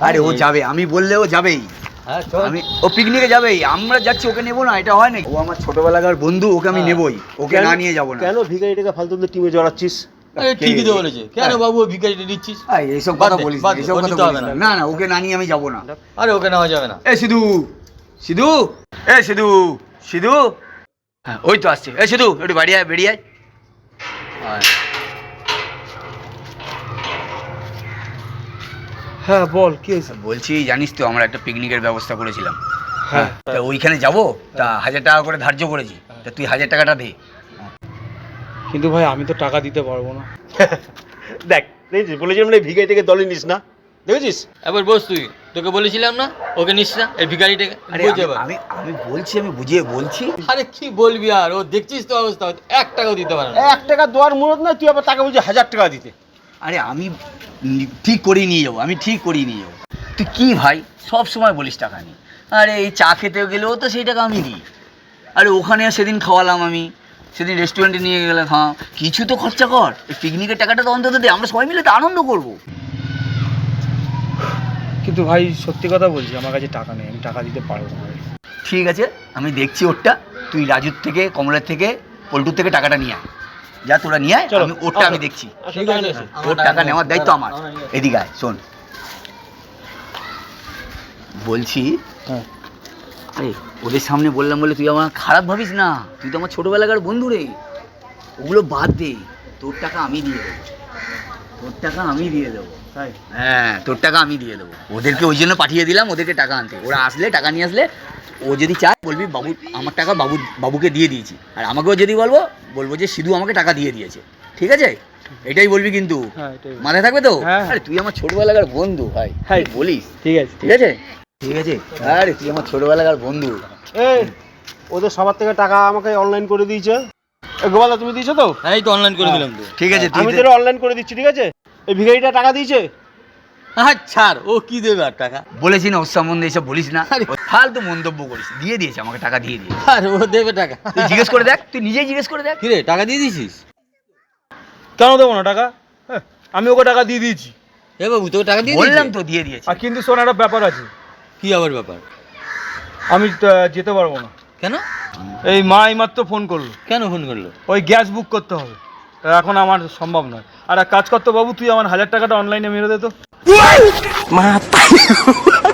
আরে ও যাবে, আমি বললে ও যাবেই। আমি ও পিকনিকে যাবেই, আমরা যাচ্ছি ওকে নেবো না, এটা হয় না। ও আমার ছোটবেলাকার বন্ধু, ওকে আমি নেবই, ওকে না নিয়ে যাবো না। কেন ভিখারিটাকে ফালতু টিমে জড়াচ্ছিস? ঠিকই তো বলেছে, কেন বাবু ভিখারিটা দিচ্ছিস? এইসব কথা বলিস না, এইসব কথা বলিস না। না না, ওকে না নিয়ে আমি যাবো না। আরে ওকে নেওয়া যাবে না। এ সিধু, সিধু, এ সিধু, সিধু, হ্যাঁ ওই তো আসছে। এ সিধু, একটু বাড়ি আয়, বেরিয়ে আয়। হ্যাঁ বল, কি হয়েছে? বলছি জানিস তো আমরা একটা পিকনিকের ব্যবস্থা করেছিলাম। হ্যাঁ, তা ওইখানে যাবো, তা 1000 টাকা করে ধার্য করেছি, তা তুই 1000 টাকাটা দে। কিন্তু ভাই আমি তো টাকা দিতে পারবো না। দেখ, দেখছিস বলেছিলাম না ভিখারিটাকে দলে নিস না, দেখেছিস? এবার বস, তুই তোকে বলেছিলাম না ওকে নিস না এই ভিখারিটাকে। আরে আমি আমি বলছি, আমি বুঝিয়ে বলছি। আরে কি বলবি আর, ও দেখছিস তো অবস্থা, 1 টাকাও দিতে পারে না। 1 টাকা দেওয়ার মুরত না, তুই আবার টাকা বলছিস 1000 টাকা দিতে। আরে আমি ঠিক করিয়ে নিয়ে যাবো, আমি ঠিক করিয়ে নিয়ে যাবো। তুই কি ভাই সব সময় বলিস টাকা নিয়ে? আরে এই চা খেতে গেলেও তো সেই টাকা আমি দিই। আরে ওখানে সেদিন খাওয়ালাম আমি, সেদিন রেস্টুরেন্টে নিয়ে গেলে খাওয়া, কিছু তো খরচা কর। এই পিকনিকের টাকাটা তো অন্তত দে, আমরা সবাই মিলে তো আনন্দ করবো। কিন্তু ভাই সত্যি কথা বলছি, আমার কাছে টাকা নেই, আমি টাকা দিতে পারবো না। ঠিক আছে, আমি দেখছি ওরটা। তুই রাজুর থেকে, কমলের থেকে, পল্টুর থেকে টাকাটা নিয়ে আয়। যা তোরা নিয়ে আয়, আমি ওরটা আমি দেখছি। ঠিক আছে, ওর টাকা নেওয়ার দায়িত্ব আমার। এদিকে আয়, শোন বলছি। হ্যাঁ, আরে ওদের সামনে বললাম বলে তুই আমার খারাপ ভাবিস না, তুই তো আমার ছোটবেলাকার বন্ধু রে। ওগুলো বাদ দে, তোর টাকা আমি দিয়ে দেবো, তোর টাকা আমি দিয়ে দেবো। তাই? হ্যাঁ, তোর টাকা আমি দিয়ে দেবো। ওদেরকে ওই জন্য পাঠিয়ে দিলাম, ওদেরকে টাকা আনতে। ওরা আসলে টাকা নিয়ে আসলে ও যদি চায় বলবি বাবু আমার টাকা বাবুকে দিয়ে দিয়েছি, আর আমাকেও যদি বলবো যে সিধু আমাকে টাকা দিয়ে দিয়েছে। ঠিক আছে, এটাই বলবি কিন্তু, মাথায় থাকবে তো? আরে তুই আমার ছোটবেলাকার বন্ধু ভাই, হ্যাঁ বলিস। ঠিক আছে, ঠিক আছে, ঠিক আছে। আরে তুই আমার ছোটবেলাকার বন্ধু। এই ওদের সবার থেকে টাকা আমাকে অনলাইন করে দিয়েছে। গোপালদা তুমি দিয়েছো তো? হ্যাঁ এই তো অনলাইন করে দিলাম তো। ঠিক আছে, আমি তোর অনলাইন করে দিচ্ছি, ঠিক আছে? এই ভিখারিটা টাকা দিয়েছে। আচ্ছা, ও কি দেবে আর টাকা? বলেছি না ওর সম্বন্ধে এসব বলিস না, ফালতু মন্তব্য করিস। দিয়ে দিয়েছে আমাকে, টাকা দিয়ে দিয়েছে। আর ও দেবে টাকা? তুই জিজ্ঞেস করে দেখ, তুই নিজেই জিজ্ঞেস করে দেখ। কি রে, টাকা দিয়ে দিয়েছিস? কেন দেবো না টাকা? আমি ওকে টাকা দিয়ে দিয়েছি। এ বাবু তোকে টাকা দিয়ে বললাম দিয়েছে? তো দিয়ে দিয়েছে। আর কিন্তু শোন, একটা ব্যাপার আছে। কি আবার ব্যাপার? আমি যেতে পারবো না। কেন? এই মা এইমাত্র ফোন করলো। কেন ফোন করলো? ওই গ্যাস বুক করতে হবে, তা এখন আমার সম্ভব নয়। আর এক কাজ করতো বাবু, তুই আমার 1000 টাকাটা অনলাইনে মেরে দে তো।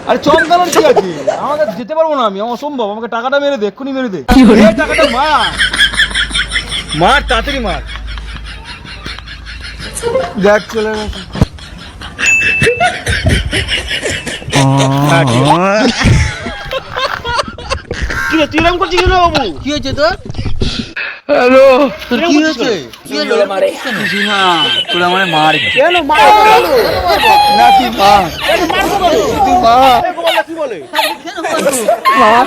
আরে চমকানোর কি আছে? আমাকে যেতে পারবো না, আমি অসম্ভব। আমাকে টাকাটা মেরে দে, এক্ষুনি মেরে দে। এই টাকাটা মার তাড়াতাড়ি মার। দেখ চলে গেছে। কি রে, তুই এরকম করছিস কেন বাবু? কি হয়েছে তোর? হ্যালো, তোর কি হয়েছে? কি হলো? কিছু না, তোর আমার মার। কেন মারবো? না তুই মার, তুই মার। কি বলে? কেন মারবো? মার।